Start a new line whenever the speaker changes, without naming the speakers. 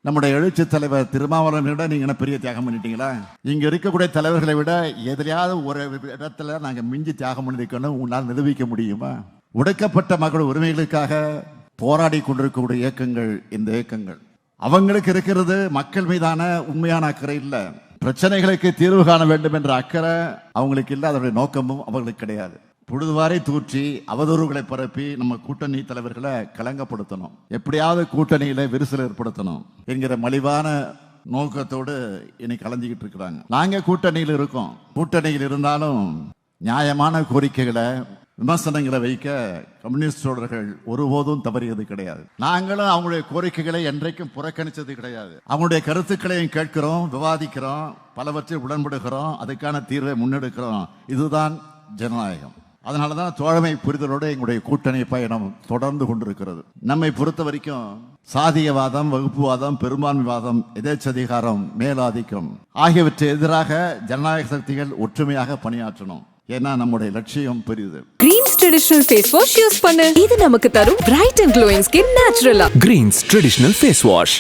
நம்முடைய எழுச்சி தலைவர் திருமாவளவனை விட நீங்க என்ன பெரிய தியாகம் பண்ணிட்டீங்களா? இங்க இருக்கக்கூடிய தலைவர்களை விட எதிலையாவது ஒரு இடத்துல நாங்க மிஞ்சி தியாகம் பண்ணிருக்கணும் உன்னால் நிரூபிக்க முடியுமா? உடைக்கப்பட்ட மக்கள் உரிமைகளுக்காக போராடி கொண்டிருக்கக்கூடிய இயக்கங்கள் இந்த இயக்கங்கள். அவங்களுக்கு இருக்கிறது மக்கள் மீதான உண்மையான அக்கறை இல்ல, பிரச்சனைகளுக்கு தீர்வு காண வேண்டும் என்ற அக்கறை அவங்களுக்கு இல்ல, அதனுடைய நோக்கமும் அவங்களுக்கு கிடையாது. பொழுதுவாரை தூற்றி அவதூறுகளை பரப்பி நம்ம கூட்டணி தலைவர்களை கலங்கப்படுத்தணும், எப்படியாவது கூட்டணியில விரிசல் ஏற்படுத்தணும் என்கிற மலிவான நோக்கத்தோடு இன்னைக்கு கலஞ்சிக்கிட்டு இருக்கிறாங்க. நாங்க கூட்டணியில் இருக்கோம். கூட்டணியில் இருந்தாலும் நியாயமான கோரிக்கைகளை விமர்சனங்களை வைக்க கம்யூனிஸ்ட் தோழர்கள் ஒருபோதும் தவறியது கிடையாது. நாங்களும் அவங்களுடைய கோரிக்கைகளை என்றைக்கும் புறக்கணிச்சது கிடையாது. அவங்களுடைய கருத்துக்களையும் கேட்கிறோம், விவாதிக்கிறோம், பலவற்றை உடன்படுகிறோம், அதுக்கான தீர்வை முன்னெடுக்கிறோம். இதுதான் ஜனநாயகம். அதனாலதான் தோழமை புரிதலோடு எங்களுடைய கூட்டணி பயணம் தொடர்ந்து கொண்டிருக்கிறது. நம்மை பொறுத்த வரைக்கும் சாதியவாதம், வகுப்புவாதம், பெரும்பான்மைவாதம், எதேச்சதிகாரம், மேலாதிக்கம் ஆகியவற்றை எதிராக ஜனநாயக சக்திகள் ஒற்றுமையாக பணியாற்றணும். ஏன்னா நம்முடைய லட்சியம் பெரியது.
Greens traditional face wash use பண்ணு. இது நமக்கு தரும் பிரைட் அண்ட் க்ளோயிங் ஸ்கின் நேச்சுரலா.
Greens traditional face wash.